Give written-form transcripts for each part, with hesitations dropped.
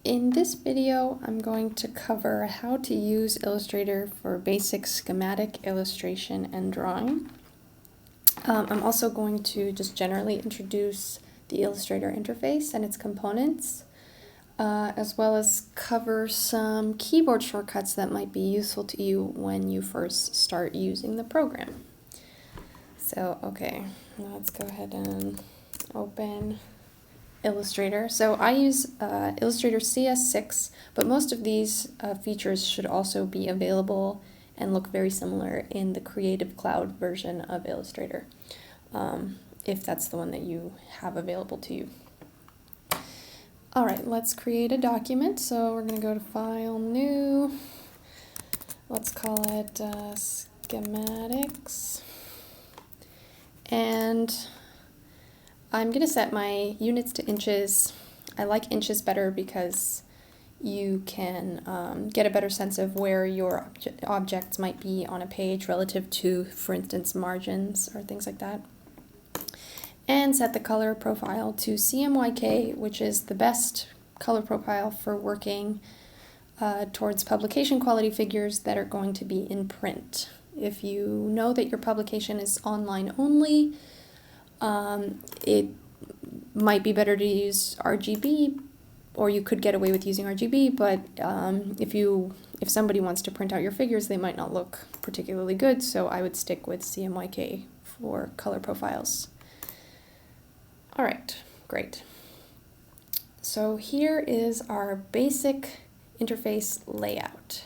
In this video, I'm going to cover how to use Illustrator for basic schematic illustration and drawing. I'm also going to just generally introduce the Illustrator interface and its components, as well as cover some keyboard shortcuts that might be useful to you when you first start using the program. So, okay, let's go ahead and open Illustrator. So I use Illustrator CS6, but most of these features should also be available and look very similar in the Creative Cloud version of Illustrator, if that's the one that you have available to you. All right, let's create a document. So we're going to go to File, New. Let's call it Schematics. And I'm going to set my units to inches. I like inches better because you can get a better sense of where your objects might be on a page relative to, for instance, margins or things like that. And set the color profile to CMYK, which is the best color profile for working towards publication quality figures that are going to be in print. If you know that your publication is online only, it might be better to use RGB, or you could get away with using RGB, but if somebody wants to print out your figures, they might not look particularly good, so I would stick with CMYK for color profiles. All right, great. So here is our basic interface layout.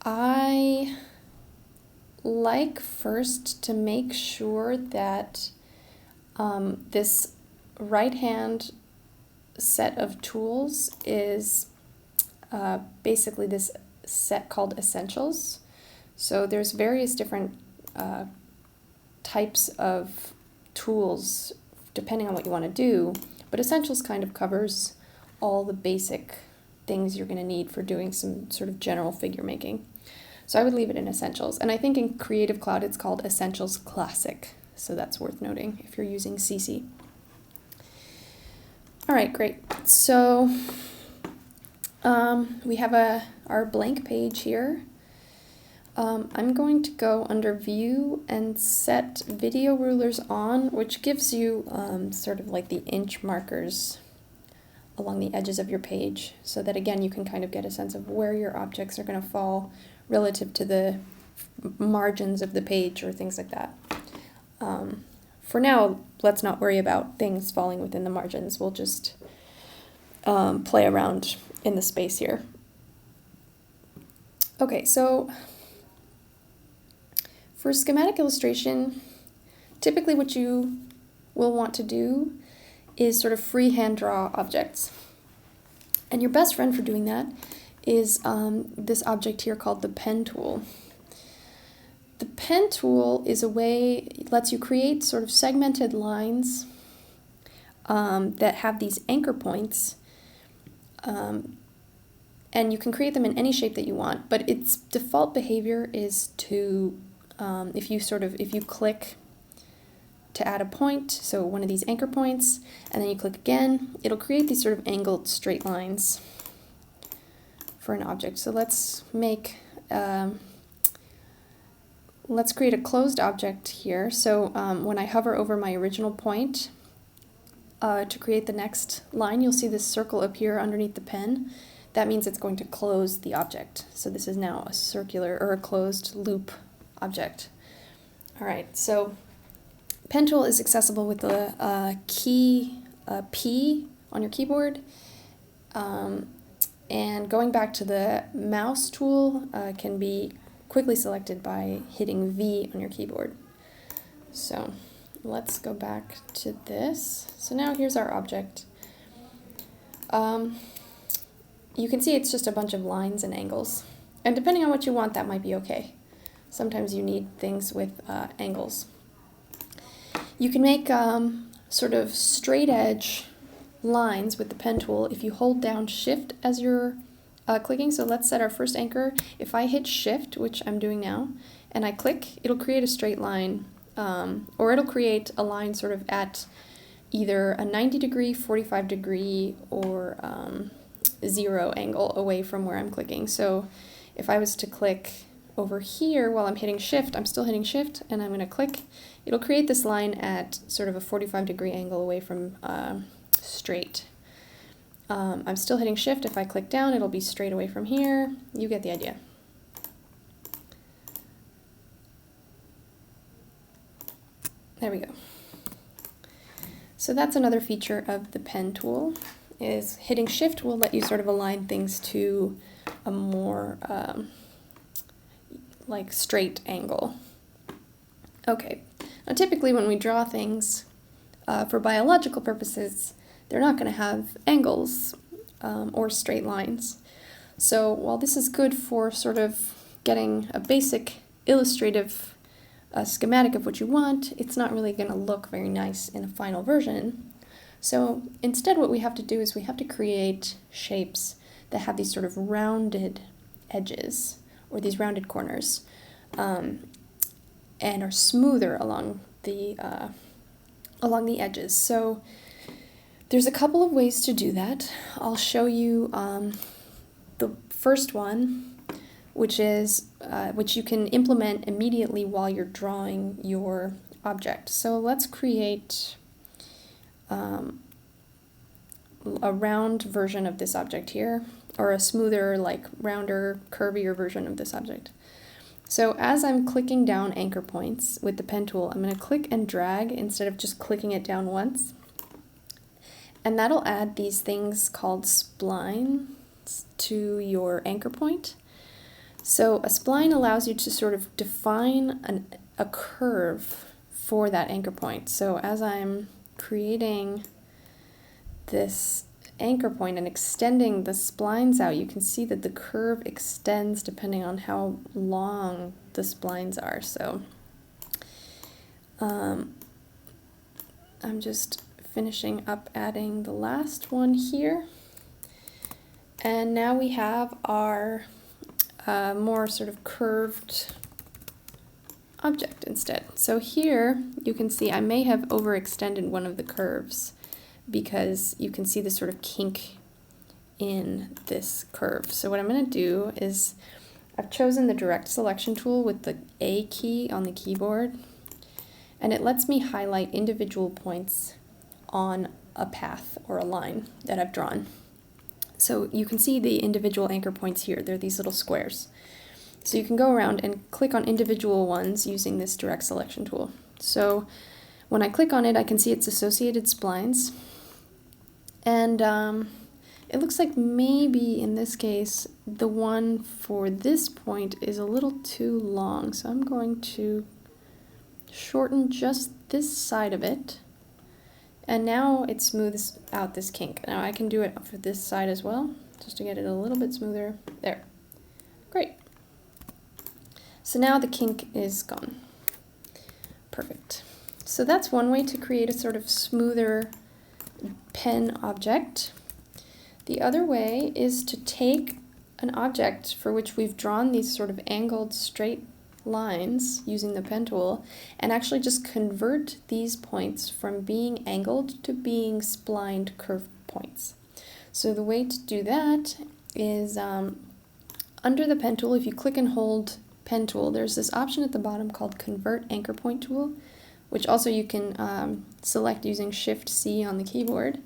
I like first to make sure that this right-hand set of tools is basically this set called Essentials. So there's various different types of tools depending on what you want to do, but Essentials kind of covers all the basic things you're going to need for doing some sort of general figure making. So I would leave it in Essentials, and I think in Creative Cloud it's called Essentials Classic, so that's worth noting if you're using CC. All right, great. So we have our blank page here. I'm going to go under View and set Video Rulers on, which gives you sort of like the inch markers along the edges of your page, so that again you can kind of get a sense of where your objects are going to fall relative to the margins of the page or things like that. For now, let's not worry about things falling within the margins. We'll just play around in the space here. Okay, so for schematic illustration, typically what you will want to do is sort of freehand draw objects. And your best friend for doing that is this object here called the pen tool. The pen tool is a way, it lets you create sort of segmented lines that have these anchor points, and you can create them in any shape that you want, but its default behavior is to, if you click to add a point, so one of these anchor points, and then you click again, it'll create these sort of angled straight lines for an object. So let's create a closed object here. So when I hover over my original point to create the next line, you'll see this circle appear underneath the pen. That means it's going to close the object. So this is now a circular or a closed loop object. All right, so pen tool is accessible with the key P on your keyboard. And going back to the mouse tool can be quickly selected by hitting V on your keyboard. So let's go back to this. So now here's our object. You can see it's just a bunch of lines and angles. And depending on what you want, that might be okay. Sometimes you need things with angles. You can make sort of straight edge lines with the pen tool if you hold down Shift as you're clicking. So let's set our first anchor. If I hit Shift, which I'm doing now, and I click, it'll create a straight line, or it'll create a line sort of at either a 90-degree, 45-degree, or 0 angle away from where I'm clicking. So if I was to click over here while I'm hitting shift, I'm still hitting shift, and I'm going to click, it'll create this line at sort of a 45-degree angle away from straight. I'm still hitting shift. If I click down, it'll be straight away from here. You get the idea. There we go. So that's another feature of the pen tool, is hitting shift will let you sort of align things to a more like straight angle. Okay, now typically when we draw things for biological purposes, they're not going to have angles or straight lines. So while this is good for sort of getting a basic illustrative schematic of what you want, it's not really going to look very nice in a final version. So instead what we have to do is we have to create shapes that have these sort of rounded edges, or these rounded corners, and are smoother along the edges. So there's a couple of ways to do that. I'll show you the first one, which you can implement immediately while you're drawing your object. So let's create a round version of this object here, or a smoother, like rounder, curvier version of this object. So as I'm clicking down anchor points with the pen tool, I'm going to click and drag instead of just clicking it down once. And that'll add these things called splines to your anchor point. So a spline allows you to sort of define a curve for that anchor point. So as I'm creating this anchor point and extending the splines out, you can see that the curve extends depending on how long the splines are. So I'm just finishing up adding the last one here. And now we have our more sort of curved object instead. So here you can see I may have overextended one of the curves, because you can see this sort of kink in this curve. So what I'm going to do is I've chosen the direct selection tool with the A key on the keyboard, and it lets me highlight individual points on a path or a line that I've drawn. So you can see the individual anchor points here. They're these little squares. So you can go around and click on individual ones using this direct selection tool. So when I click on it, I can see its associated splines. And it looks like maybe in this case, the one for this point is a little too long. So I'm going to shorten just this side of it. And now it smooths out this kink. Now I can do it for this side as well, just to get it a little bit smoother. There. Great. So now the kink is gone. Perfect. So that's one way to create a sort of smoother pen object. The other way is to take an object for which we've drawn these sort of angled straight lines using the pen tool, and actually just convert these points from being angled to being splined curved points. So the way to do that is under the pen tool, if you click and hold pen tool, there's this option at the bottom called Convert Anchor Point Tool, which also you can select using Shift-C on the keyboard.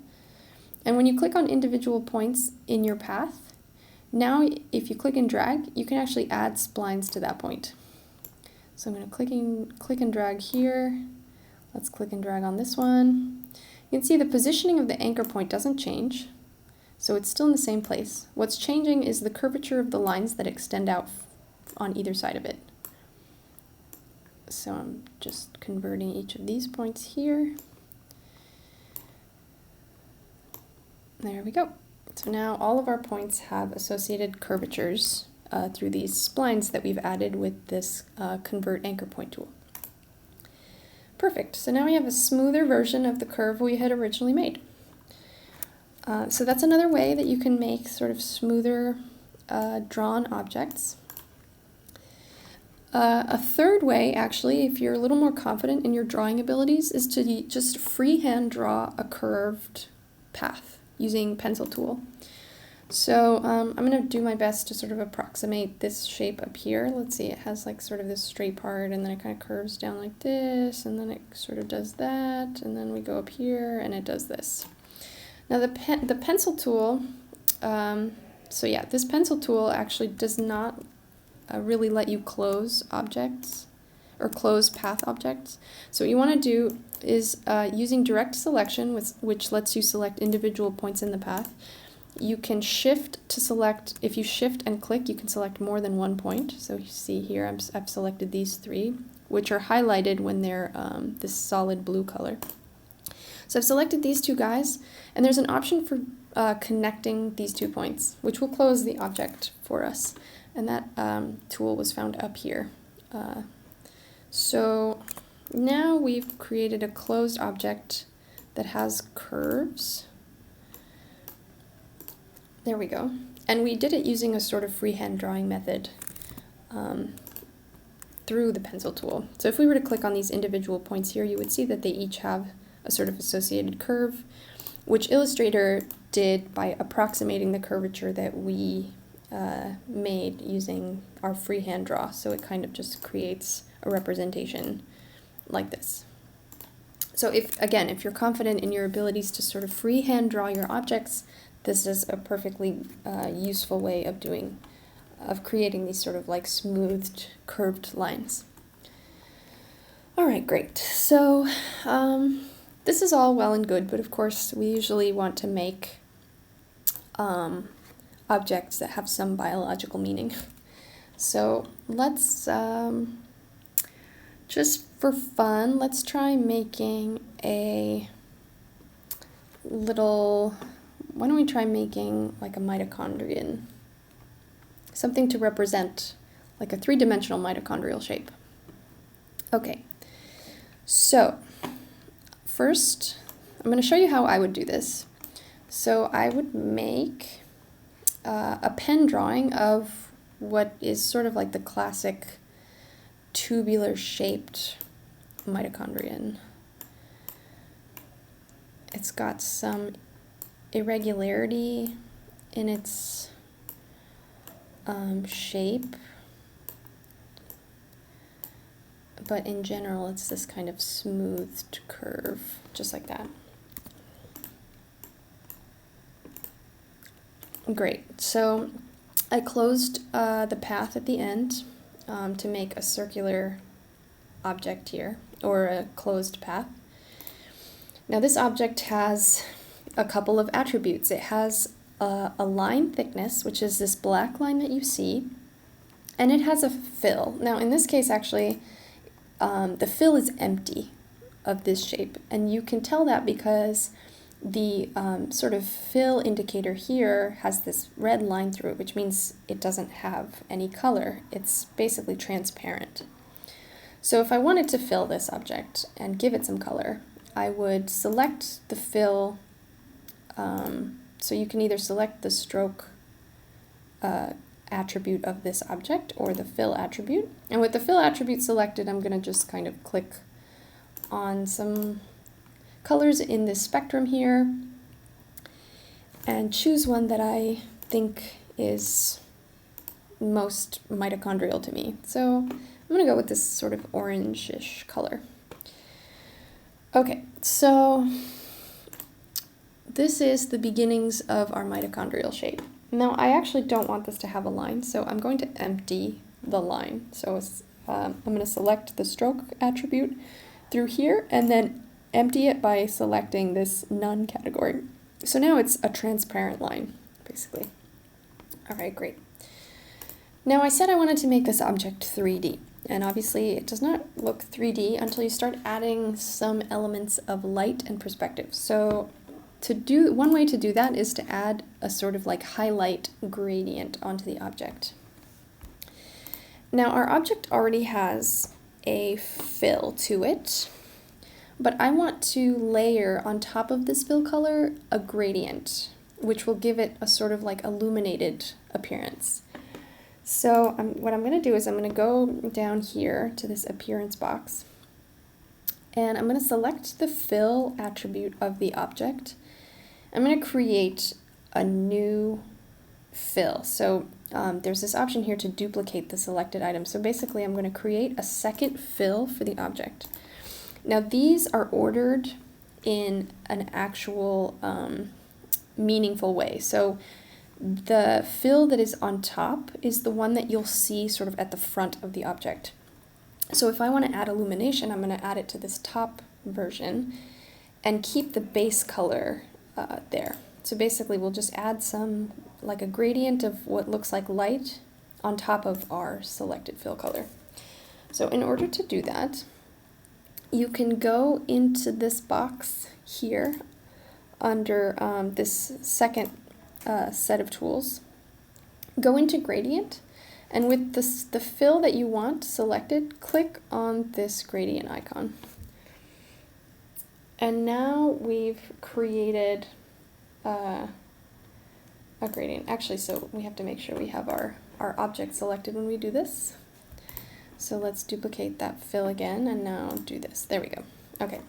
And when you click on individual points in your path, now if you click and drag, you can actually add splines to that point. So I'm going to click and drag here. Let's click and drag on this one. You can see the positioning of the anchor point doesn't change, so it's still in the same place. What's changing is the curvature of the lines that extend out on either side of it. So I'm just converting each of these points here. There we go. So now all of our points have associated curvatures through these splines that we've added with this Convert Anchor Point tool. Perfect. So now we have a smoother version of the curve we had originally made. So that's another way that you can make sort of smoother drawn objects. A third way, actually, if you're a little more confident in your drawing abilities, is to just freehand draw a curved path using pencil tool. So I'm going to do my best to sort of approximate this shape up here. Let's see, it has like sort of this straight part, and then it kind of curves down like this, and then it sort of does that, and then we go up here, and it does this. Now the pencil tool, so yeah, this pencil tool actually does not really let you close objects or close path objects. So what you want to do is using direct selection, which lets you select individual points in the path. You can shift to select, if you shift and click, you can select more than one point. So you see here I've selected these three, which are highlighted when they're this solid blue color. So I've selected these two guys, and there's an option for connecting these 2 points, which will close the object for us. And that tool was found up here. So now we've created a closed object that has curves. There we go. And we did it using a sort of freehand drawing method through the pencil tool. So if we were to click on these individual points here, you would see that they each have a sort of associated curve, which Illustrator did by approximating the curvature that we made using our freehand draw. So it kind of just creates a representation like this. So if you're confident in your abilities to sort of freehand draw your objects, this is a perfectly useful way of creating these sort of like smoothed, curved lines. All right, great. So this is all well and good, but of course we usually want to make objects that have some biological meaning. So let's, just for fun, let's try making a little, why don't we try making like a mitochondrion? Something to represent like a three-dimensional mitochondrial shape. Okay, so first I'm going to show you how I would do this. So I would make a pen drawing of what is sort of like the classic tubular shaped mitochondrion. It's got some irregularity in its shape, but in general it's this kind of smoothed curve, just like that. Great, so I closed the path at the end to make a circular object here, or a closed path. Now this object has a couple of attributes. It has a line thickness, which is this black line that you see, and it has a fill. Now in this case actually, the fill is empty of this shape, and you can tell that because the sort of fill indicator here has this red line through it, which means it doesn't have any color. It's basically transparent. So if I wanted to fill this object and give it some color, I would select the fill. So you can either select the stroke attribute of this object or the fill attribute. And with the fill attribute selected, I'm going to just kind of click on some colors in this spectrum here and choose one that I think is most mitochondrial to me. So I'm going to go with this sort of orange-ish color. Okay, so this is the beginnings of our mitochondrial shape. Now I actually don't want this to have a line, so I'm going to empty the line. So I'm going to select the stroke attribute through here and then empty it by selecting this none category. So now it's a transparent line, basically. All right, great. Now I said I wanted to make this object 3D, and obviously it does not look 3D until you start adding some elements of light and perspective. So one way to do that is to add a sort of like highlight gradient onto the object. Now our object already has a fill to it, but I want to layer on top of this fill color a gradient, which will give it a sort of like illuminated appearance. So what I'm going to do is I'm going to go down here to this appearance box, and I'm going to select the fill attribute of the object. I'm going to create a new fill. So there's this option here to duplicate the selected item. So basically I'm going to create a second fill for the object. Now these are ordered in an actual meaningful way. So the fill that is on top is the one that you'll see sort of at the front of the object. So if I want to add illumination, I'm going to add it to this top version and keep the base color there. So basically we'll just add some, like a gradient of what looks like light on top of our selected fill color. So in order to do that, you can go into this box here under this second set of tools, go into gradient, and with the fill that you want selected, click on this gradient icon. And now we've created a gradient. Actually, so we have to make sure we have our object selected when we do this. So let's duplicate that fill again and now do this. There we go. Okay.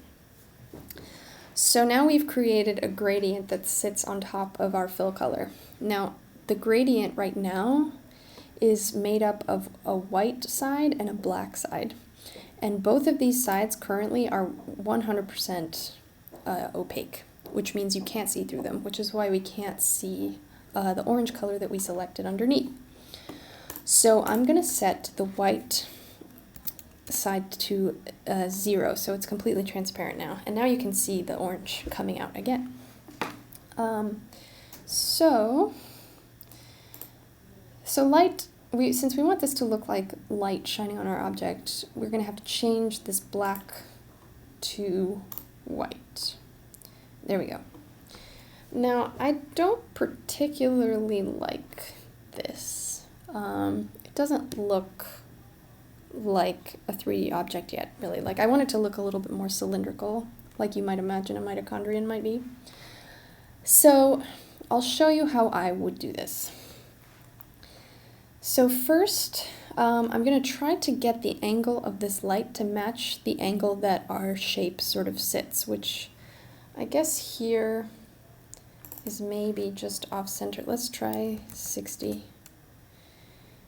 So now we've created a gradient that sits on top of our fill color. Now the gradient right now is made up of a white side and a black side. And both of these sides currently are 100% opaque, which means you can't see through them, which is why we can't see the orange color that we selected underneath. So I'm going to set the white side to 0, so it's completely transparent now. And now you can see the orange coming out again. So light, since we want this to look like light shining on our object, we're going to have to change this black to white. There we go. Now, I don't particularly like this. It doesn't look like a 3D object yet, really. Like, I want it to look a little bit more cylindrical, like you might imagine a mitochondrion might be. So I'll show you how I would do this. So first, I'm going to try to get the angle of this light to match the angle that our shape sort of sits, which I guess here is maybe just off center. Let's try 60.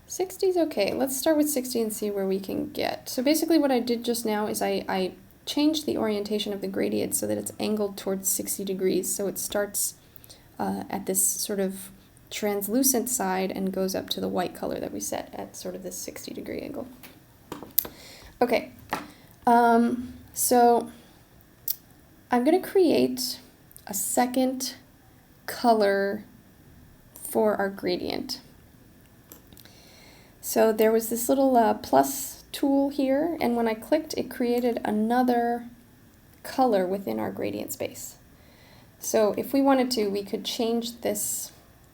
60 is okay. Let's start with 60 and see where we can get. So basically what I did just now is I changed the orientation of the gradient so that it's angled towards 60 degrees. So it starts at this sort of translucent side and goes up to the white color that we set at sort of this 60-degree angle. Okay, so I'm going to create a second color for our gradient. So there was this little plus tool here, and when I clicked, it created another color within our gradient space. So if we wanted to, we could change this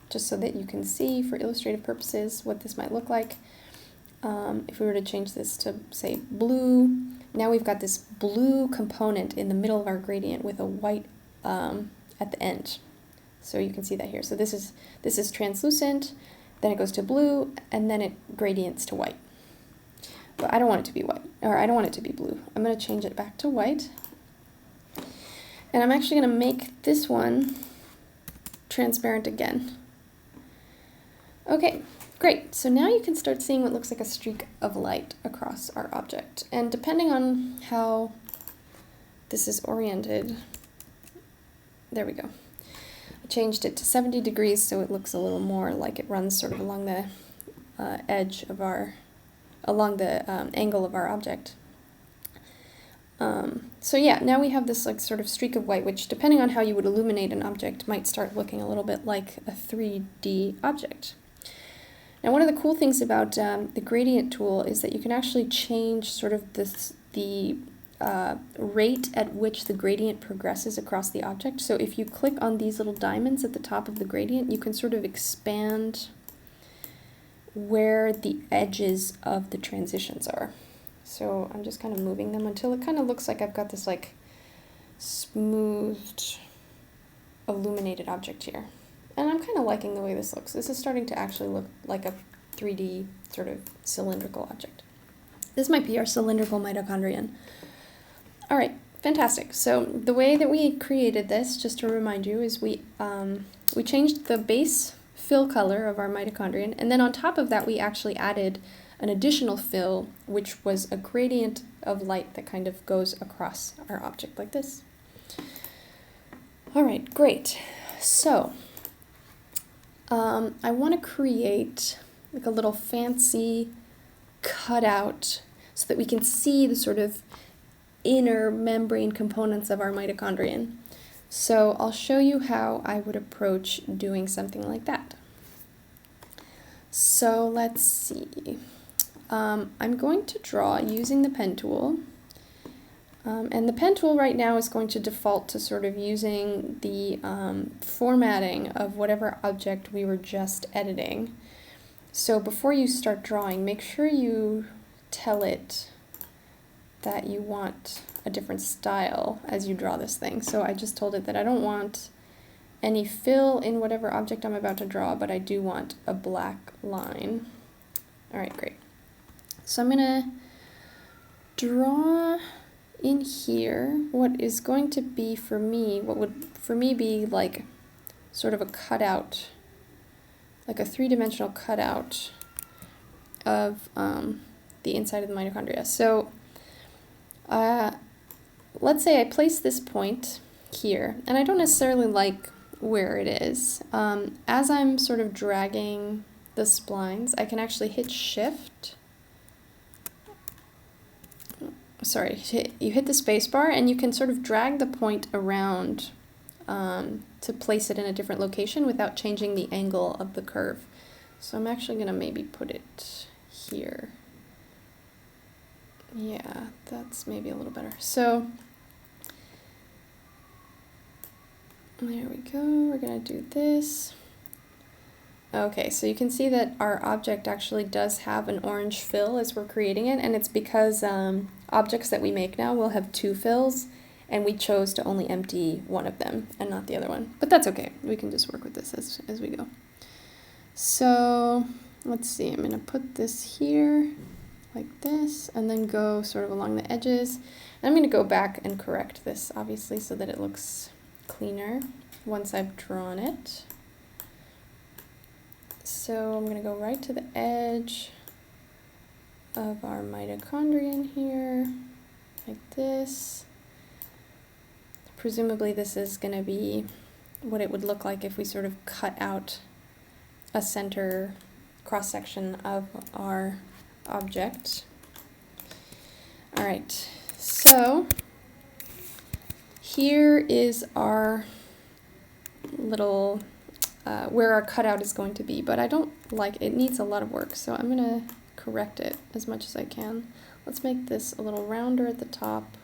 just so that you can see for illustrative purposes what this might look like. If we were to change this to, say, blue, now we've got this blue component in the middle of our gradient with a white at the end. So you can see that here. So this is translucent, then it goes to blue, and then it gradients to white. But I don't want it to be white, or I don't want it to be blue. I'm going to change it back to white. And I'm actually going to make this one transparent again. Okay, great. So now you can start seeing what looks like a streak of light across our object. And depending on how this is oriented, there we go. I changed it to 70 degrees so it looks a little more like it runs sort of along the edge of along the angle of our object. So yeah, now we have this like sort of streak of white, which depending on how you would illuminate an object might start looking a little bit like a 3D object. Now one of the cool things about the gradient tool is that you can actually change sort of the rate at which the gradient progresses across the object. So if you click on these little diamonds at the top of the gradient, you can sort of expand where the edges of the transitions are. So I'm just kind of moving them until it kind of looks like I've got this like smoothed, illuminated object here. And I'm kind of liking the way this looks. This is starting to actually look like a 3D sort of cylindrical object. This might be our cylindrical mitochondrion. All right, fantastic. So the way that we created this, just to remind you, is we changed the base fill color of our mitochondrion, and then on top of that we actually added an additional fill, which was a gradient of light that kind of goes across our object like this. All right, great. So I want to create like a little fancy cutout so that we can see the sort of inner membrane components of our mitochondrion. So I'll show you how I would approach doing something like that. So let's see. I'm going to draw using the pen tool. And the pen tool right now is going to default to sort of using the formatting of whatever object we were just editing. So before you start drawing, make sure you tell it that you want a different style as you draw this thing. So I just told it that I don't want any fill in whatever object I'm about to draw, but I do want a black line. All right, great. So I'm gonna draw in here what is going to be for me, what would for me be like sort of a cutout, like a three-dimensional cutout of the inside of the mitochondria. So let's say I place this point here, and I don't necessarily like where it is. As I'm sort of dragging the splines, I can actually hit Shift. Sorry, you hit the space bar, and you can sort of drag the point around to place it in a different location without changing the angle of the curve. So I'm actually going to maybe put it here. Yeah, that's maybe a little better. So there we go. We're going to do this. Okay, so you can see that our object actually does have an orange fill as we're creating it, and it's because objects that we make now will have two fills, and we chose to only empty one of them and not the other one. But that's okay. We can just work with this as we go. So let's see. I'm going to put this here like this, and then go sort of along the edges. And I'm going to go back and correct this, obviously, so that it looks cleaner once I've drawn it. So I'm going to go right to the edge of our mitochondrion here, like this. Presumably this is going to be what it would look like if we sort of cut out a center cross-section of our object. All right, so here is our little where our cutout is going to be, but I don't like it. It needs a lot of work, so I'm going to correct it as much as I can. Let's make this a little rounder at the top.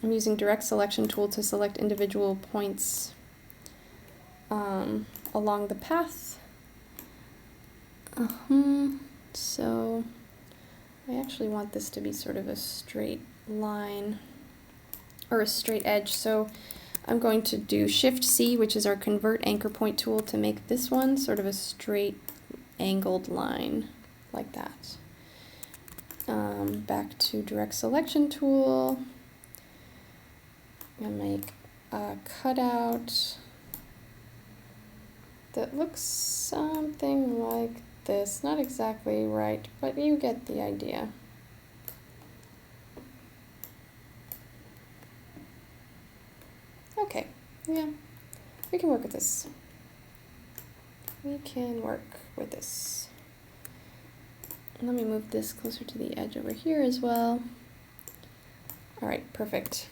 I'm using direct selection tool to select individual points along the path. So I actually want this to be sort of a straight line or a straight edge, so I'm going to do Shift-C, which is our Convert Anchor Point tool, to make this one sort of a straight angled line, like that. Back to Direct Selection tool. I'm going to make a cutout that looks something like this. Not exactly right, but you get the idea. Okay, yeah, we can work with this. We can work with this. Let me move this closer to the edge over here as well. All right, perfect.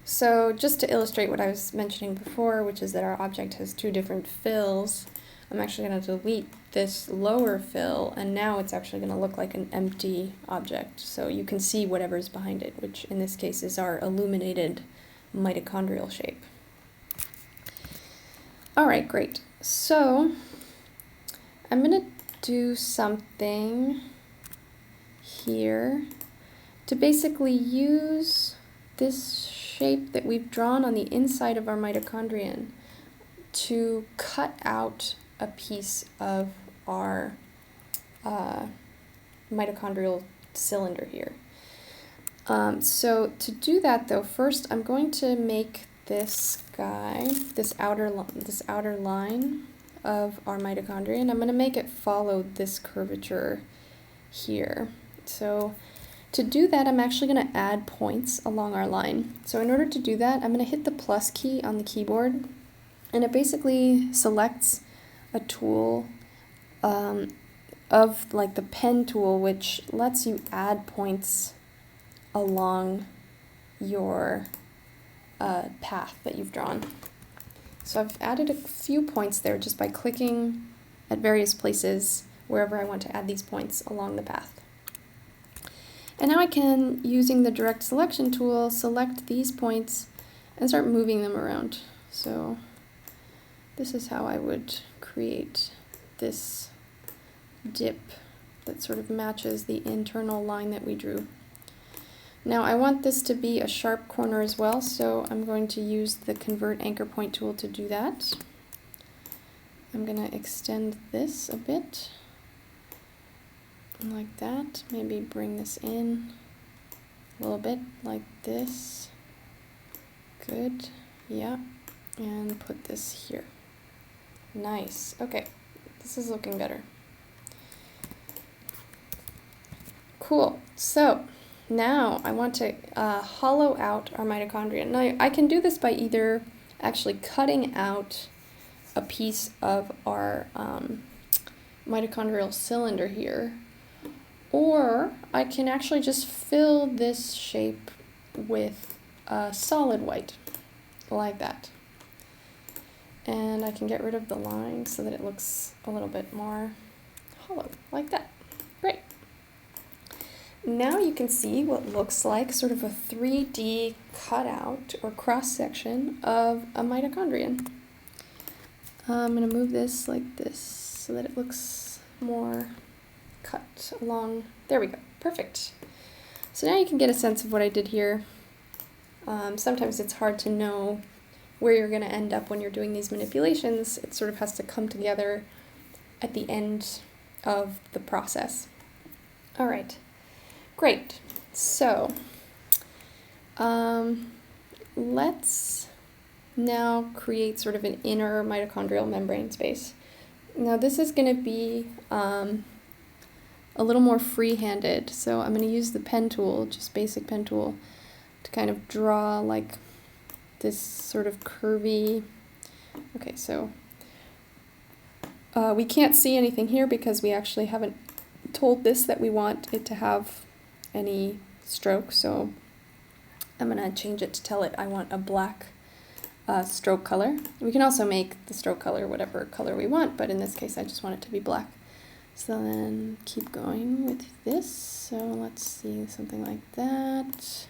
So just to illustrate what I was mentioning before, which is that our object has two different fills, I'm actually going to delete this lower fill, and now it's actually going to look like an empty object. So you can see whatever's behind it, which in this case is our illuminated mitochondrial shape. All right, great. So I'm going to do something here to basically use this shape that we've drawn on the inside of our mitochondrion to cut out a piece of our mitochondrial cylinder here. So to do that though, first I'm going to make this guy, this outer line of our mitochondria, and I'm going to make it follow this curvature here. So to do that, I'm actually going to add points along our line. So in order to do that, I'm going to hit the plus key on the keyboard, and it basically selects a tool of like the pen tool, which lets you add points along your path that you've drawn. So I've added a few points there just by clicking at various places wherever I want to add these points along the path. And now I can, using the direct selection tool, select these points and start moving them around. So this is how I would create this dip that sort of matches the internal line that we drew. Now I want this to be a sharp corner as well, so I'm going to use the Convert Anchor Point tool to do that. I'm going to extend this a bit, like that. Maybe bring this in a little bit, like this. Good, yeah. And put this here. Nice, okay, this is looking better. Cool, so now I want to hollow out our mitochondria. Now I can do this by either actually cutting out a piece of our mitochondrial cylinder here, or I can actually just fill this shape with solid white, like that. And I can get rid of the line so that it looks a little bit more hollow, like that. Great. Now you can see what looks like sort of a 3D cutout or cross-section of a mitochondrion. I'm going to move this like this so that it looks more cut along. There we go. Perfect. So now you can get a sense of what I did here. Sometimes it's hard to know where you're going to end up when you're doing these manipulations. It sort of has to come together at the end of the process. All right. Great. So let's now create sort of an inner mitochondrial membrane space. Now this is going to be a little more free-handed, so I'm going to use the pen tool, just basic pen tool, to kind of draw like this sort of curvy. Okay, so we can't see anything here because we actually haven't told this that we want it to have any stroke, so I'm going to change it to tell it I want a black stroke color. We can also make the stroke color whatever color we want, but in this case I just want it to be black. So then keep going with this. So let's see, something like that.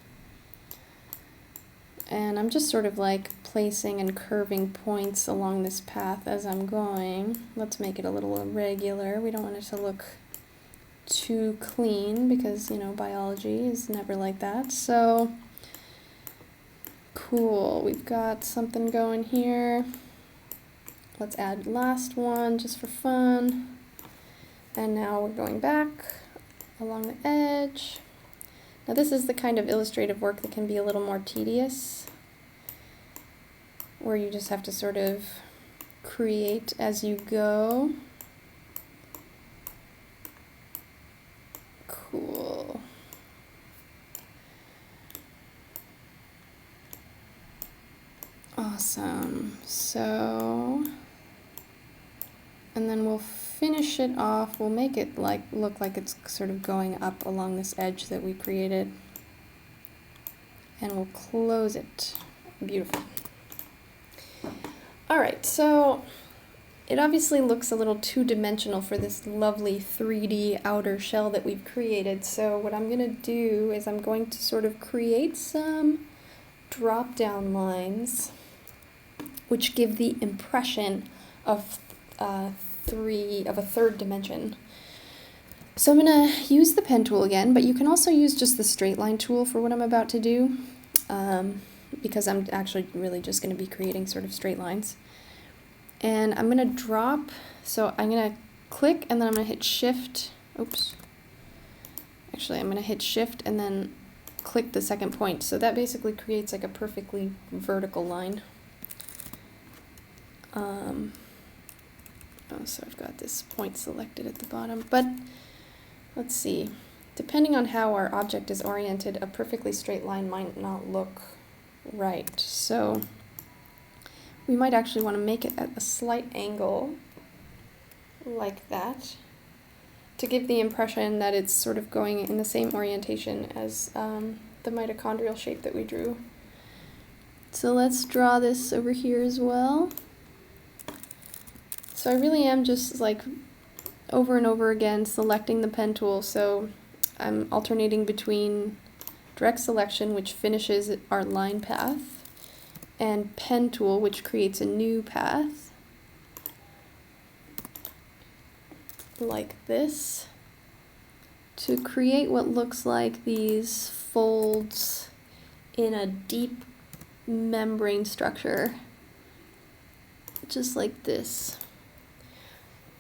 And I'm just sort of like placing and curving points along this path as I'm going. Let's make it a little irregular. We don't want it to look too clean because, you know, biology is never like that. So cool, we've got something going here. Let's add last one just for fun. And now we're going back along the edge. Now this is the kind of illustrative work that can be a little more tedious, where you just have to sort of create as you go. Cool. Awesome. So, and then we'll finish it off. We'll make it like look like it's sort of going up along this edge that we created. And we'll close it. Beautiful. All right, so it obviously looks a little two-dimensional for this lovely 3D outer shell that we've created. So what I'm going to do is I'm going to sort of create some drop-down lines which give the impression of a third dimension. So I'm going to use the pen tool again, but you can also use just the straight line tool for what I'm about to do, because I'm actually really just going to be creating sort of straight lines. And I'm going to drop, so I'm going to click and then I'm going to hit shift. Oops. Actually, I'm going to hit shift and then click the second point. So that basically creates like a perfectly vertical line. So I've got this point selected at the bottom, but let's see. Depending on how our object is oriented, a perfectly straight line might not look right. So we might actually want to make it at a slight angle, like that, to give the impression that it's sort of going in the same orientation as the mitochondrial shape that we drew. So let's draw this over here as well. So I really am just like over and over again selecting the pen tool. So I'm alternating between direct selection, which finishes our line path, and pen tool, which creates a new path, like this, to create what looks like these folds in a deep membrane structure, just like this.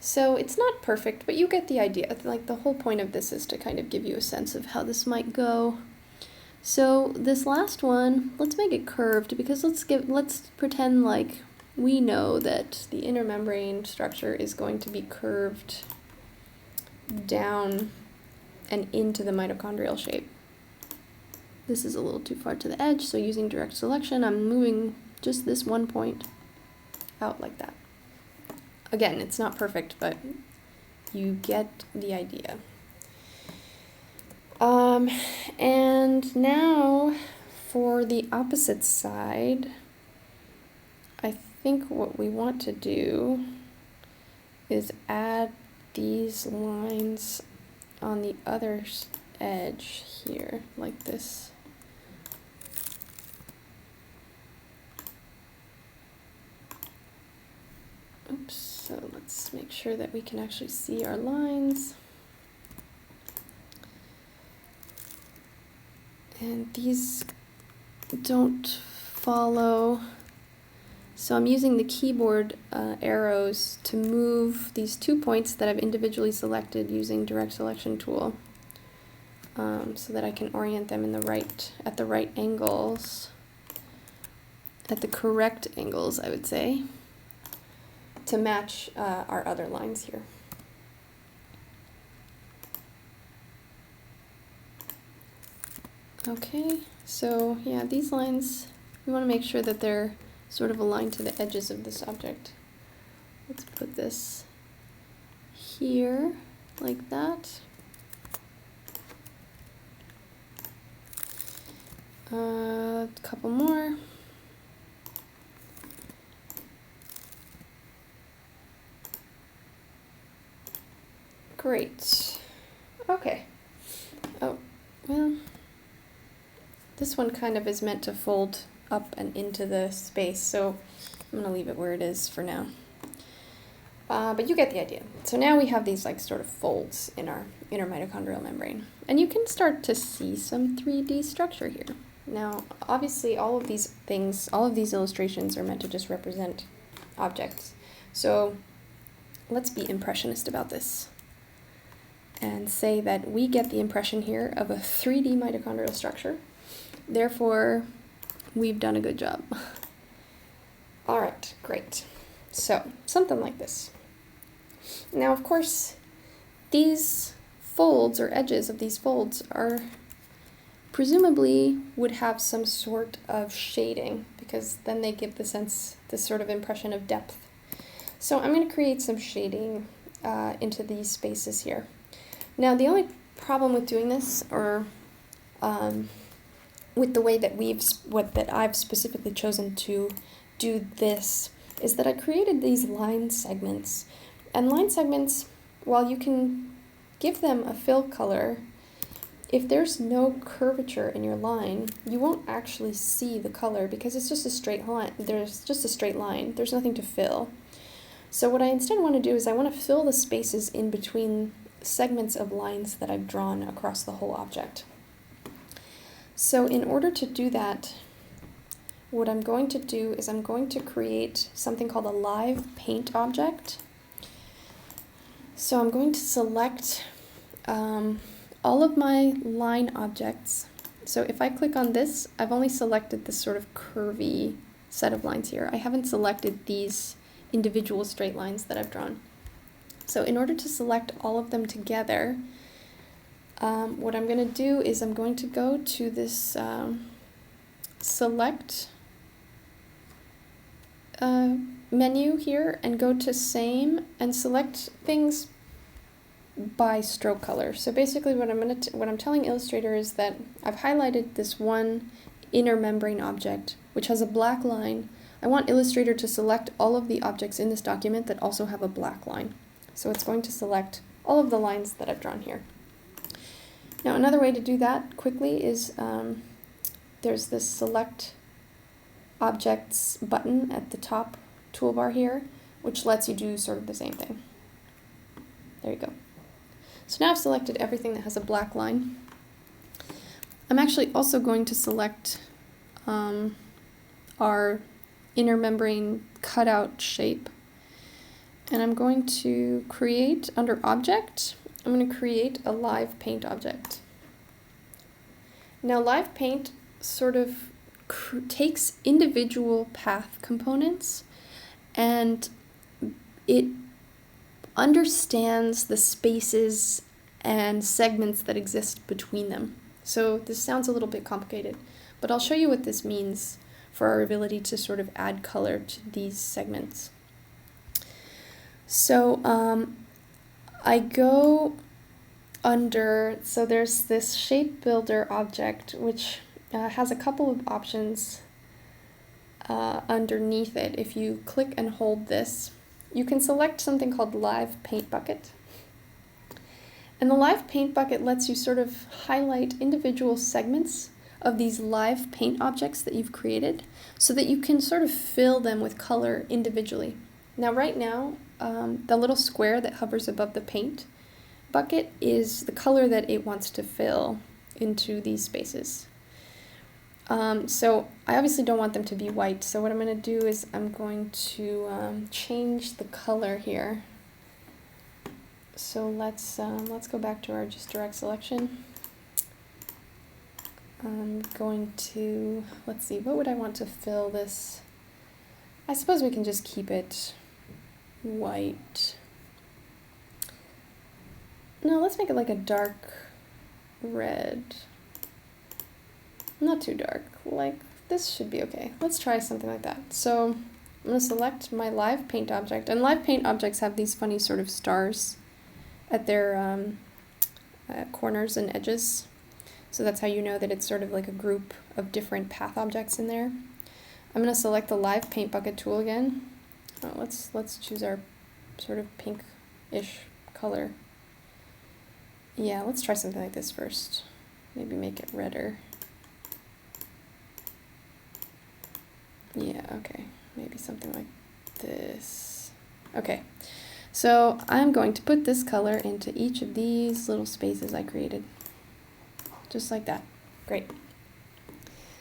So it's not perfect, but you get the idea. Like the whole point of this is to kind of give you a sense of how this might go. So this last one, let's make it curved, because let's pretend like we know that the inner membrane structure is going to be curved down and into the mitochondrial shape. This is a little too far to the edge, so using direct selection, I'm moving just this one point out like that. Again, it's not perfect, but you get the idea. And now for the opposite side, I think what we want to do is add these lines on the other edge here, like this. Oops, so let's make sure that we can actually see our lines. And these don't follow, so I'm using the keyboard arrows to move these 2 points that I've individually selected using direct selection tool, so that I can orient them in at the right angles, at the correct angles, I would say, to match our other lines here. Okay, so yeah, these lines, we want to make sure that they're sort of aligned to the edges of this object. Let's put this here, like that. A couple more. Great. Okay. Oh, well, this one kind of is meant to fold up and into the space, so I'm going to leave it where it is for now. But you get the idea. So now we have these like sort of folds in our inner mitochondrial membrane. And you can start to see some 3D structure here. Now, obviously all of these things, all of these illustrations are meant to just represent objects. So let's be impressionist about this and say that we get the impression here of a 3D mitochondrial structure. Therefore, we've done a good job. All right, great. So, something like this. Now, of course, these folds or edges of these folds are presumably would have some sort of shading, because then they give the sense, this sort of impression of depth. So I'm going to create some shading into these spaces here. Now, the only problem with doing this, or with the way that I've specifically chosen to do this, is that I created these line segments. And line segments, while you can give them a fill color, if there's no curvature in your line, you won't actually see the color because it's just a straight line. There's just a straight line. There's nothing to fill. So what I instead want to do is I want to fill the spaces in between segments of lines that I've drawn across the whole object. So in order to do that, what I'm going to do is I'm going to create something called a live paint object. So I'm going to select all of my line objects. So if I click on this, I've only selected this sort of curvy set of lines here. I haven't selected these individual straight lines that I've drawn. So in order to select all of them together, what I'm going to do is I'm going to go to this select menu here and go to same and select things by stroke color. So basically what I'm telling Illustrator is that I've highlighted this one inner membrane object which has a black line. I want Illustrator to select all of the objects in this document that also have a black line. So it's going to select all of the lines that I've drawn here. Now another way to do that quickly is there's this select objects button at the top toolbar here, which lets you do sort of the same thing. There you go. So now I've selected everything that has a black line. I'm actually also going to select our inner membrane cutout shape, and I'm going to create, under object, I'm going to create a live paint object. Now live paint sort of takes individual path components and it understands the spaces and segments that exist between them. So this sounds a little bit complicated, but I'll show you what this means for our ability to sort of add color to these segments. So I go under, so there's this shape builder object which has a couple of options underneath it. If you click and hold this, you can select something called Live Paint Bucket. And the Live Paint Bucket lets you sort of highlight individual segments of these live paint objects that you've created so that you can sort of fill them with color individually. Now right now, the little square that hovers above the paint bucket is the color that it wants to fill into these spaces. So I obviously don't want them to be white, so what I'm going to do is I'm going to change the color here. So let's go back to our just direct selection. I'm going to, let's see, what would I want to fill this? I suppose we can just keep it white. No, let's make it like a dark red. Not too dark, like this should be okay. Let's try something like that. So I'm going to select my live paint object, and live paint objects have these funny sort of stars at their corners and edges. So that's how you know that it's sort of like a group of different path objects in there. I'm going to select the live paint bucket tool again. Oh, let's choose our sort of pink-ish color. Yeah, let's try something like this first. Maybe make it redder. Yeah, okay, maybe something like this. Okay, so I'm going to put this color into each of these little spaces I created. Just like that. Great.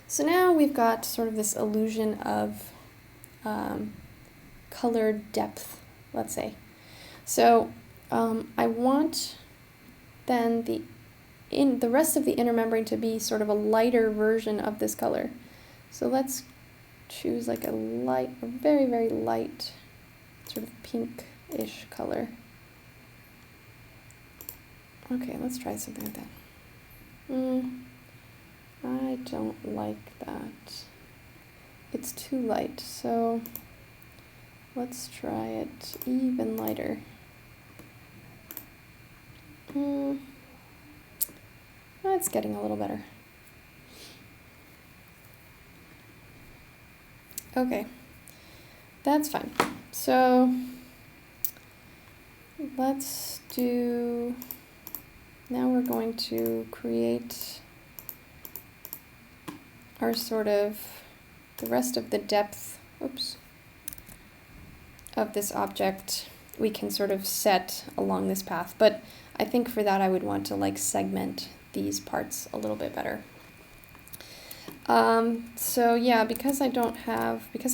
So now we've got sort of this illusion of color depth, let's say. So I want then the rest of the inner membrane to be sort of a lighter version of this color. So let's choose like a very, very light, sort of pink-ish color. Okay, let's try something like that. I don't like that. It's too light, so let's try it even lighter. It's getting a little better. Okay, that's fine. So let's do, now we're going to create our sort of, the rest of the depth, of this object we can sort of set along this path, but I think for that I would want to like segment these parts a little bit better. So yeah, because I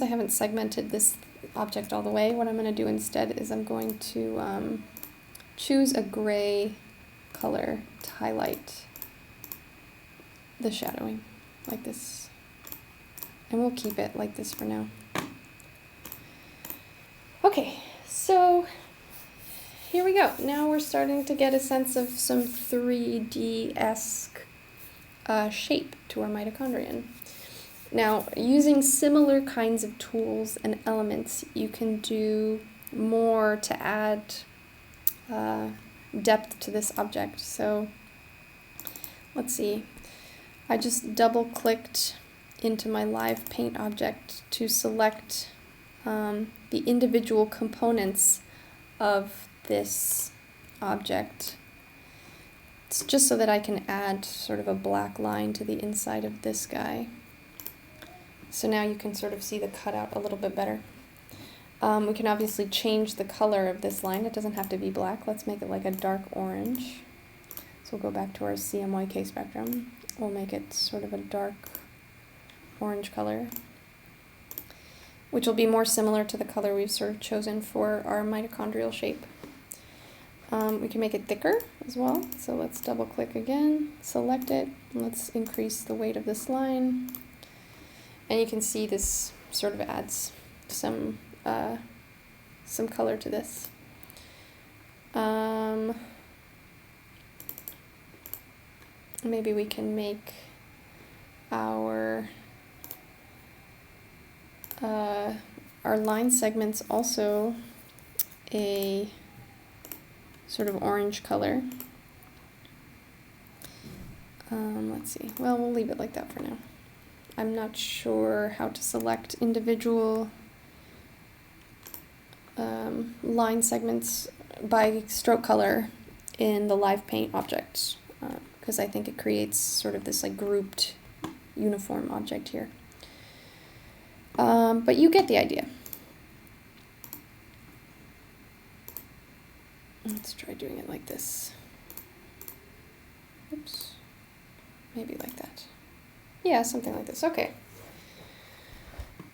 haven't segmented this object all the way, what I'm going to do instead is I'm going to choose a gray color to highlight the shadowing, like this. And we'll keep it like this for now. Okay, so here we go. Now we're starting to get a sense of some 3D-esque shape to our mitochondrion. Now, using similar kinds of tools and elements, you can do more to add depth to this object. So let's see. I just double-clicked into my live paint object to select the individual components of this object. It's just so that I can add sort of a black line to the inside of this guy. So now you can sort of see the cutout a little bit better. We can obviously change the color of this line. It doesn't have to be black. Let's make it like a dark orange. So we'll go back to our CMYK spectrum. We'll make it sort of a dark orange color, which will be more similar to the color we've sort of chosen for our mitochondrial shape. We can make it thicker as well. So let's double click again, select it, and let's increase the weight of this line. And you can see this sort of adds some color to this. Maybe we can make our line segments also a sort of orange color. Let's see. Well, we'll leave it like that for now. I'm not sure how to select individual line segments by stroke color in the live paint object, because I think it creates sort of this like grouped uniform object here. But you get the idea. Let's try doing it like this. Oops. Maybe like that. Yeah, something like this. Okay.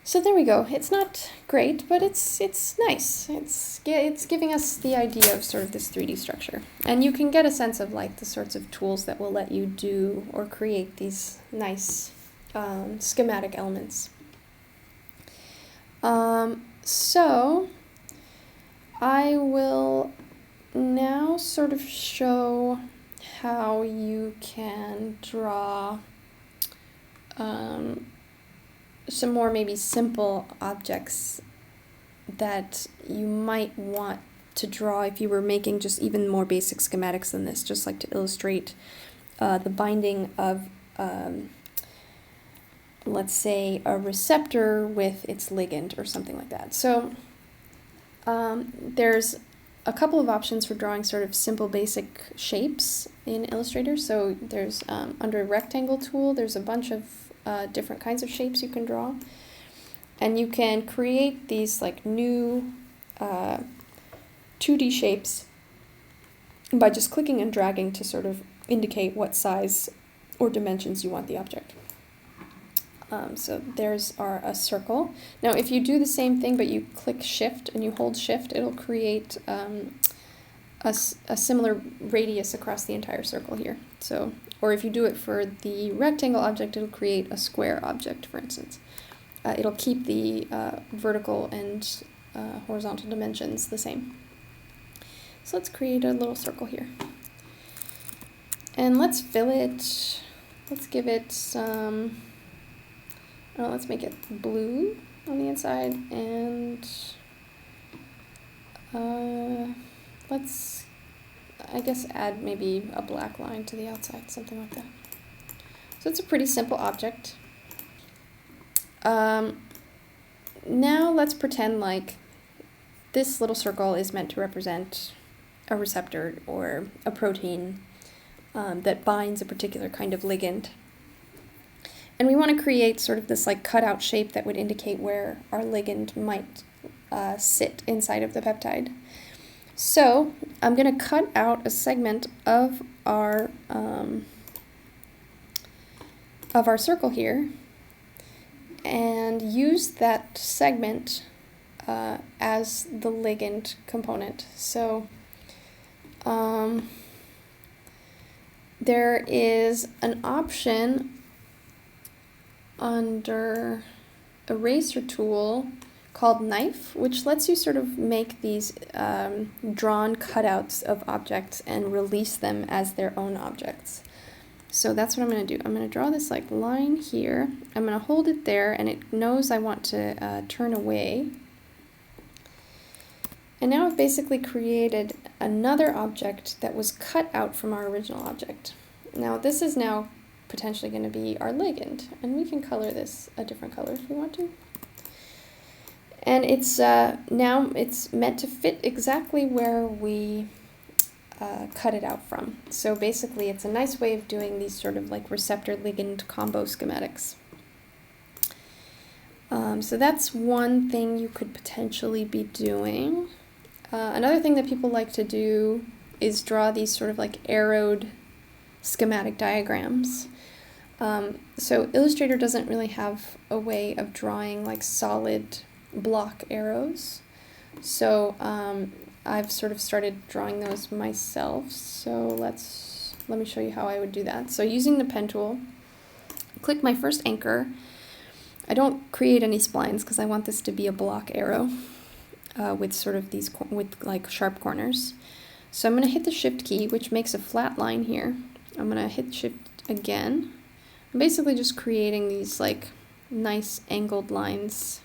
So there we go. It's not great, but it's nice. It's giving us the idea of sort of this 3D structure. And you can get a sense of like the sorts of tools that will let you do or create these nice schematic elements. So I will now sort of show how you can draw some more maybe simple objects that you might want to draw if you were making just even more basic schematics than this, just like to illustrate the binding of, let's say, a receptor with its ligand or something like that. So there's a couple of options for drawing sort of simple basic shapes in Illustrator. So there's under rectangle tool, there's a bunch of different kinds of shapes you can draw, and you can create these like new 2D shapes by just clicking and dragging to sort of indicate what size or dimensions you want the object. So there's a circle. Now if you do the same thing but you click shift and you hold shift, it'll create a similar radius across the entire circle here. So, or if you do it for the rectangle object, it'll create a square object, for instance. It'll keep the vertical and horizontal dimensions the same. So let's create a little circle here. And let's fill it, let's give it some, let's make it blue on the inside, and let's, I guess, add maybe a black line to the outside, something like that. So it's a pretty simple object. Now let's pretend like this little circle is meant to represent a receptor or a protein that binds a particular kind of ligand. And we want to create sort of this like cutout shape that would indicate where our ligand might sit inside of the peptide. So I'm going to cut out a segment of our circle here, and use that segment as the ligand component. So there is an option under Eraser Tool called Knife, which lets you sort of make these drawn cutouts of objects and release them as their own objects. So that's what I'm going to do. I'm going to draw this like line here. I'm going to hold it there, and it knows I want to turn away. And now I've basically created another object that was cut out from our original object. Now this is now potentially going to be our ligand, and we can color this a different color if we want to. And it's now it's meant to fit exactly where we cut it out from. So basically it's a nice way of doing these sort of like receptor-ligand combo schematics. So that's one thing you could potentially be doing. Another thing that people like to do is draw these sort of like arrowed schematic diagrams. So Illustrator doesn't really have a way of drawing like solid block arrows. So I've sort of started drawing those myself. So let me show you how I would do that. So using the pen tool, click my first anchor. I don't create any splines because I want this to be a block arrow with sort of these with like sharp corners. So I'm going to hit the Shift key, which makes a flat line here. I'm going to hit Shift again. I'm basically just creating these like nice angled lines.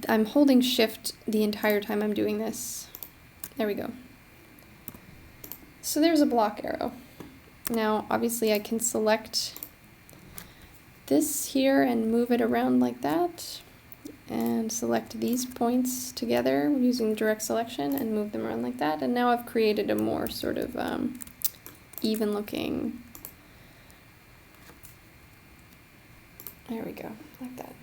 I'm holding Shift the entire time I'm doing this. There we go. So there's a block arrow. Now obviously I can select this here and move it around like that, and select these points together using direct selection and move them around like that, and now I've created a more sort of even looking, there we go, like that.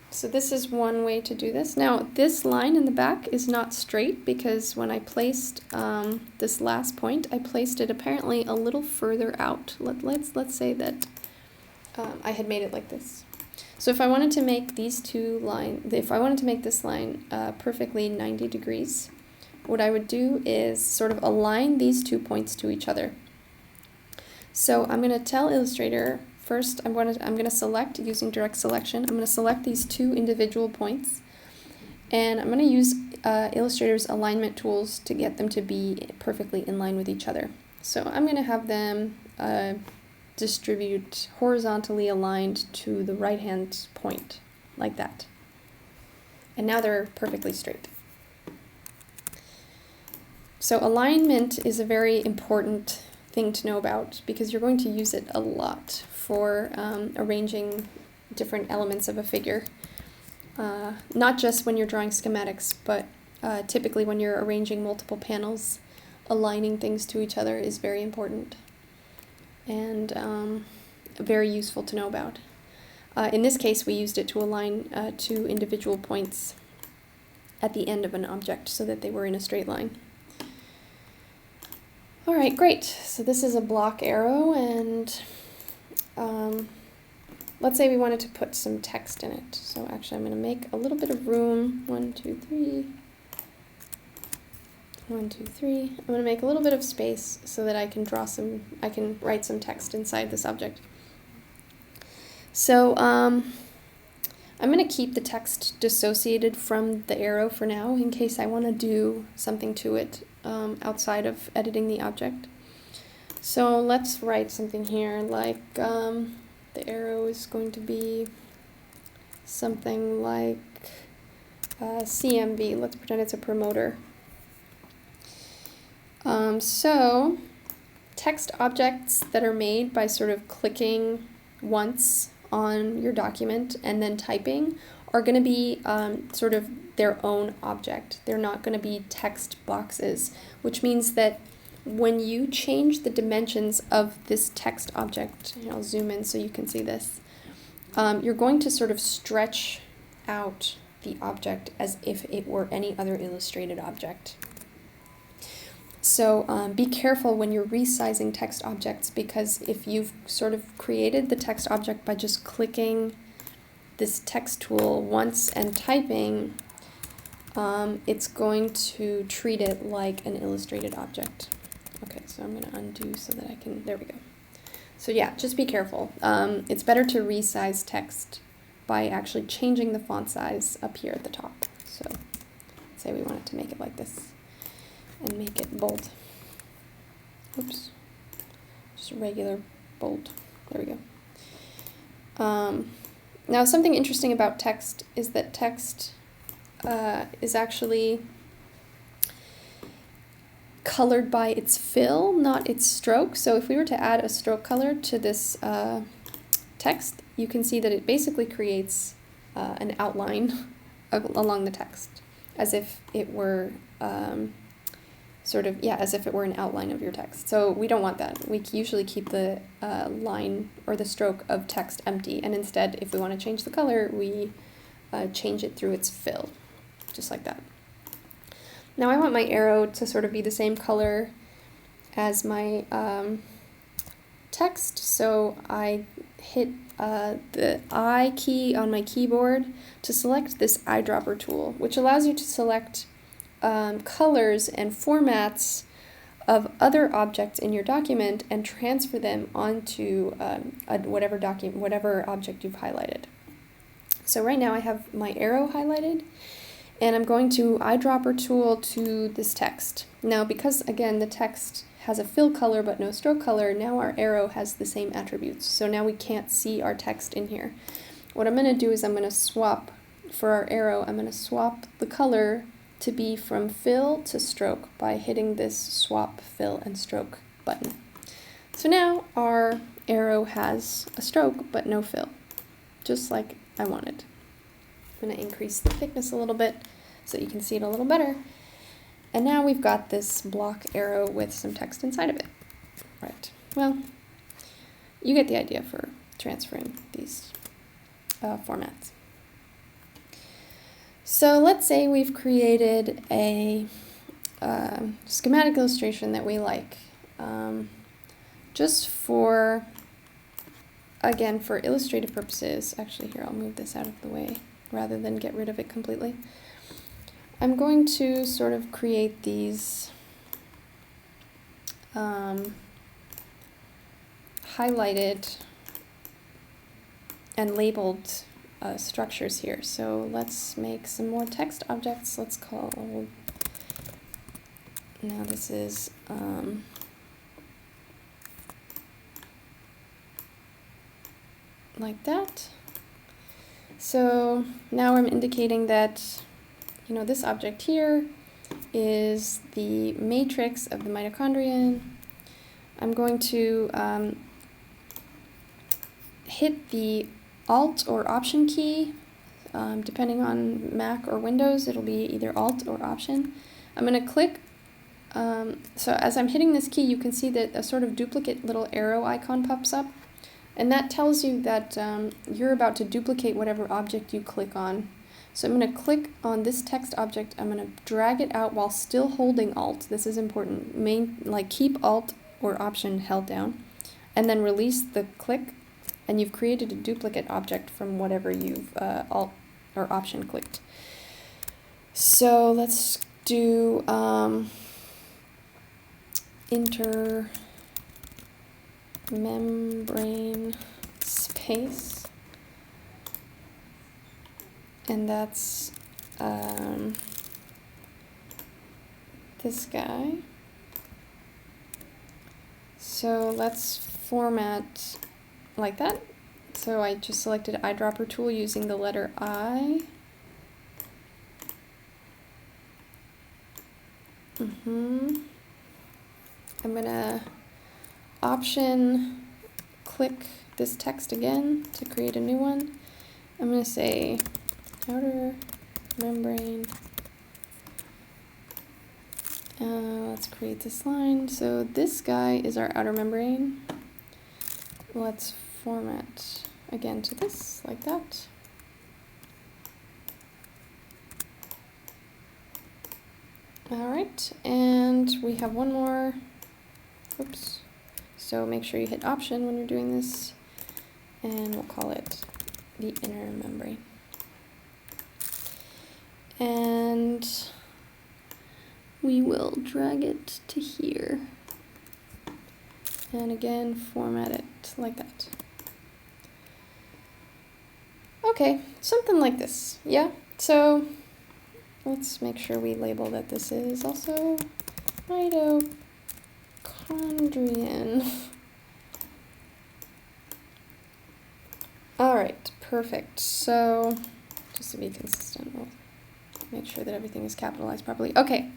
So this is one way to do this. Now this line in the back is not straight because when I placed this last point, I placed it apparently a little further out. Let's say that I had made it like this. So if I wanted to make these two lines, if I wanted to make this line perfectly 90 degrees, what I would do is sort of align these 2 points to each other. So I'm going to tell Illustrator, first I'm going to select using direct selection. I'm going to select these 2 individual points, and I'm going to use Illustrator's alignment tools to get them to be perfectly in line with each other. So I'm going to have them distribute horizontally aligned to the right hand point like that. And now they're perfectly straight. So alignment is a very important thing to know about because you're going to use it a lot for arranging different elements of a figure. Not just when you're drawing schematics, but typically when you're arranging multiple panels, aligning things to each other is very important and very useful to know about. In this case, we used it to align 2 individual points at the end of an object so that they were in a straight line. All right, great. So this is a block arrow, and let's say we wanted to put some text in it. So actually I'm going to make a little bit of room. 1, 2, 3. 1, 2, 3. I'm going to make a little bit of space so that I can write some text inside this object. So I'm going to keep the text dissociated from the arrow for now in case I want to do something to it outside of editing the object. So let's write something here like the arrow is going to be something like CMV. Let's pretend it's a promoter. So text objects that are made by sort of clicking once on your document and then typing are going to be sort of their own object. They're not going to be text boxes, which means that when you change the dimensions of this text object, I'll zoom in so you can see this, you're going to sort of stretch out the object as if it were any other illustrated object. So be careful when you're resizing text objects, because if you've sort of created the text object by just clicking this text tool once and typing, it's going to treat it like an illustrated object. Okay, so I'm going to undo so that I can, there we go. So yeah, just be careful. It's better to resize text by actually changing the font size up here at the top. So let's say we wanted to make it like this and make it bold. Oops, just regular bold. There we go. Now something interesting about text is that text is actually colored by its fill, not its stroke. So if we were to add a stroke color to this text, you can see that it basically creates an outline along the text, as if it were as if it were an outline of your text. So we don't want that. We usually keep the line or the stroke of text empty, and instead, if we want to change the color, we change it through its fill, just like that. Now I want my arrow to sort of be the same color as my text, so I hit the I key on my keyboard to select this eyedropper tool, which allows you to select colors and formats of other objects in your document and transfer them onto whatever object you've highlighted. So right now I have my arrow highlighted, and I'm going to eyedropper tool to this text. Now because, again, the text has a fill color but no stroke color, now our arrow has the same attributes. So now we can't see our text in here. What I'm going to do is I'm going to swap, for our arrow, I'm going to swap the color to be from fill to stroke by hitting this swap fill and stroke button. So now our arrow has a stroke but no fill, just like I wanted. I'm going to increase the thickness a little bit so you can see it a little better. And now we've got this block arrow with some text inside of it. Right. Well, you get the idea for transferring these formats. So let's say we've created a schematic illustration that we like, just for, again, for illustrative purposes. Actually, here, I'll move this out of the way rather than get rid of it completely. I'm going to sort of create these highlighted and labeled structures here. So let's make some more text objects. Let's call, now this is like that. So now I'm indicating that, you know, this object here is the matrix of the mitochondrion. I'm going to hit the Alt or Option key. Depending on Mac or Windows, it'll be either Alt or Option. I'm going to click, so as I'm hitting this key, you can see that a sort of duplicate little arrow icon pops up. And that tells you that you're about to duplicate whatever object you click on. So I'm going to click on this text object. I'm going to drag it out while still holding Alt. This is important. Keep Alt or Option held down, and then release the click, and you've created a duplicate object from whatever you've Alt or Option clicked. So let's do intermembrane space, and that's this guy. So let's format like that. So I just selected eyedropper tool using the letter I. I'm gonna Option click this text again to create a new one. I'm gonna say outer membrane. Let's create this line. So this guy is our outer membrane. Let's format again to this, like that. All right, and we have one more. Oops. So make sure you hit Option when you're doing this, and we'll call it the inner membrane. And we will drag it to here. And again, format it like that. Okay, something like this, yeah? So let's make sure we label that this is also mitochondrian. All right, perfect. So just to be consistent, we'll make sure that everything is capitalized properly. Okay,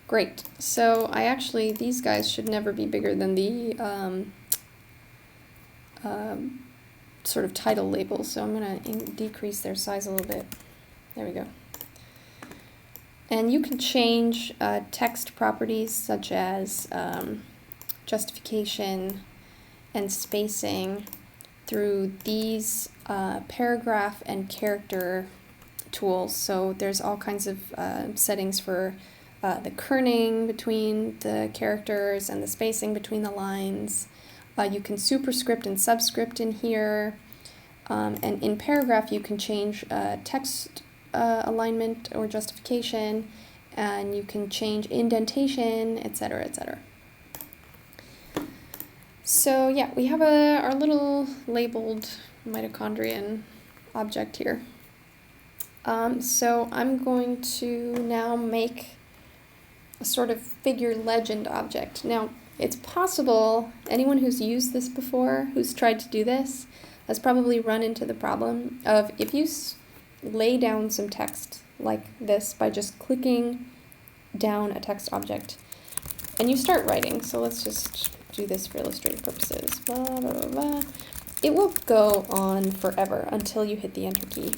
great. So these guys should never be bigger than the sort of title label. So I'm gonna decrease their size a little bit. There we go. And you can change text properties such as justification and spacing through these paragraph and character tools. So there's all kinds of settings for the kerning between the characters and the spacing between the lines. You can superscript and subscript in here. And in paragraph, you can change text alignment or justification, and you can change indentation, etc., etc. So yeah, we have our little labeled mitochondrian object here. So I'm going to now make a sort of figure legend object. Now, it's possible anyone who's used this before, who's tried to do this, has probably run into the problem of if you lay down some text like this by just clicking down a text object and you start writing. So let's just do this for illustrative purposes. Blah, blah, blah, blah. It will go on forever until you hit the enter key.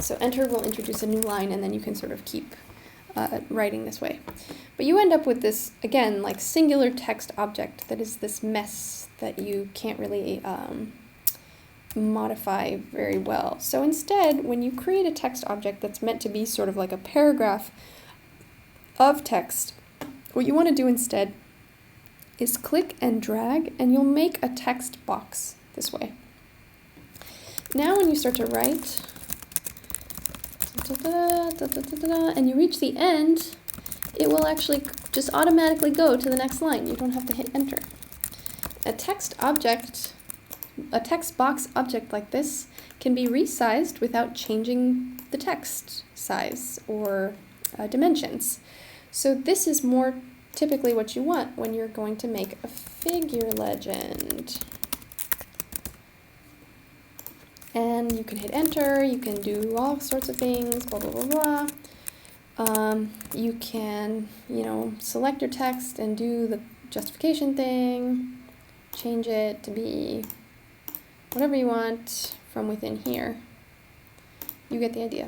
So enter will introduce a new line, and then you can sort of keep writing this way. But you end up with this, again, like singular text object that is this mess that you can't really modify very well. So instead, when you create a text object that's meant to be sort of like a paragraph of text, what you want to do instead is click and drag, and you'll make a text box this way. Now when you start to write, and you reach the end, it will actually just automatically go to the next line. You don't have to hit enter. A text box object like this can be resized without changing the text size or dimensions. So this is more typically what you want when you're going to make a figure legend. And you can hit enter, you can do all sorts of things, blah, blah, blah, blah. You can, select your text and do the justification thing, change it to be whatever you want from within here. You get the idea.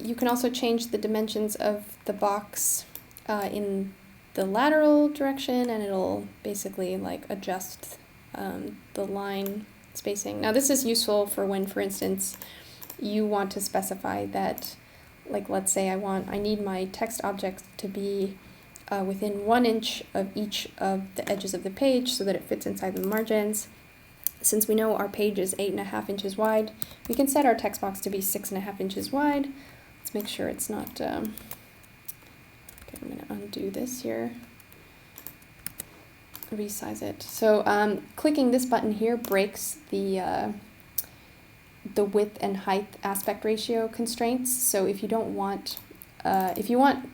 You can also change the dimensions of the box in the lateral direction, and it'll basically adjust the line spacing. Now this is useful for when, for instance, you want to specify that, let's say I need my text object to be within 1 inch of each of the edges of the page so that it fits inside the margins. Since we know our page is 8.5 inches wide, we can set our text box to be 6.5 inches wide. Let's make sure it's not, okay, I'm going to undo this here, resize it. So clicking this button here breaks the width and height aspect ratio constraints. So if you don't want, if you want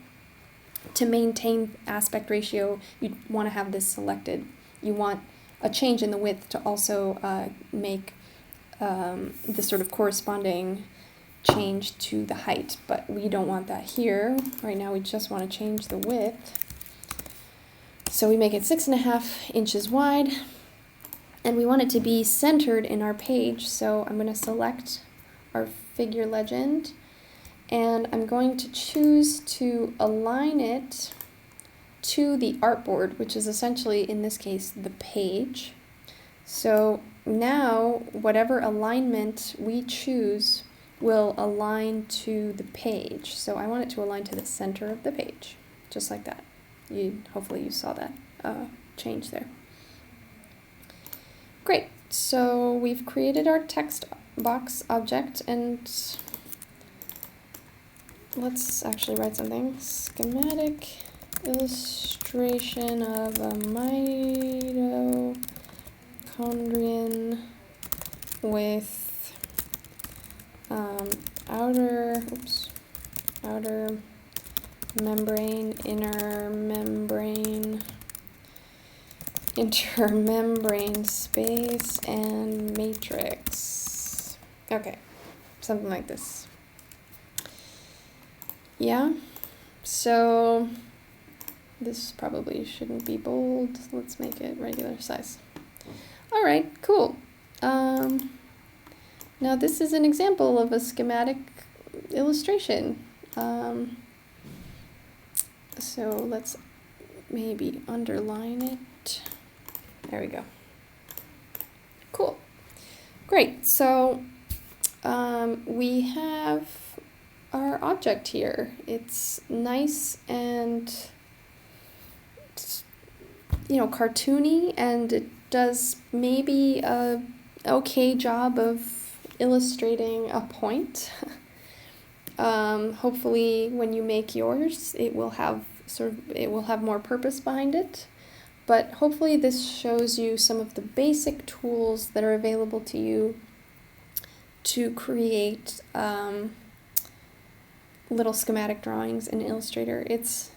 to maintain aspect ratio, you want to have this selected. You want a change in the width to also make the sort of corresponding change to the height, but we don't want that here. Right now we just want to change the width. So we make it 6.5 inches wide, and we want it to be centered in our page. So I'm going to select our figure legend, and I'm going to choose to align it to the artboard, which is essentially, in this case, the page. So now, whatever alignment we choose will align to the page. So I want it to align to the center of the page, just like that. Hopefully you saw that change there. Great, so we've created our text box object, and let's actually write something. Schematic illustration of a mitochondrion with outer membrane, inner membrane, intermembrane space, and matrix. Okay, something like this. Yeah, so this probably shouldn't be bold. Let's make it regular size. All right, cool. Now this is an example of a schematic illustration. So let's maybe underline it. There we go. Cool. Great. So we have our object here. It's nice and, cartoony, and it does maybe a okay job of illustrating a point. Hopefully when you make yours, it will have more purpose behind it. But hopefully this shows you some of the basic tools that are available to you to create little schematic drawings in Illustrator. It's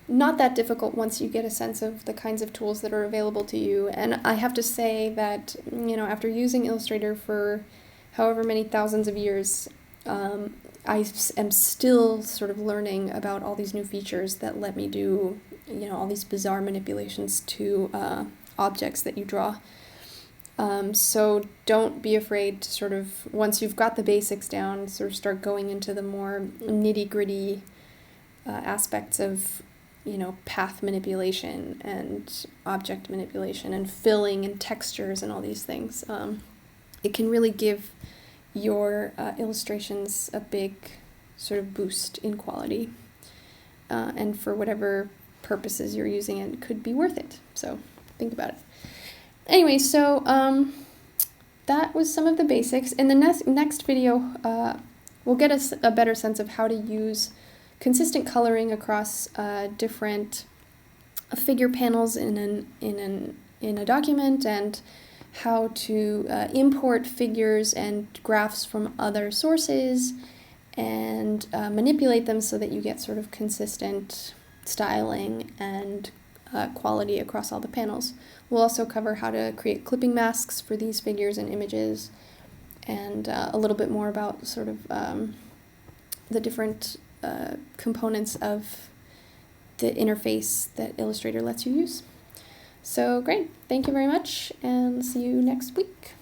not that difficult once you get a sense of the kinds of tools that are available to you. And I have to say that, after using Illustrator for however many thousands of years, I am still sort of learning about all these new features that let me do, all these bizarre manipulations to objects that you draw. So don't be afraid to sort of, once you've got the basics down, sort of start going into the more nitty-gritty aspects of, path manipulation and object manipulation and filling and textures and all these things. It can really give your illustrations a big sort of boost in quality, and for whatever purposes you're using it, could be worth it. So think about it. Anyway, so that was some of the basics. In the next video, we'll get a better sense of how to use consistent coloring across different figure panels in a document, and how to import figures and graphs from other sources and manipulate them so that you get sort of consistent styling and quality across all the panels. We'll also cover how to create clipping masks for these figures and images, and a little bit more about sort of the different components of the interface that Illustrator lets you use. So great, thank you very much, and see you next week.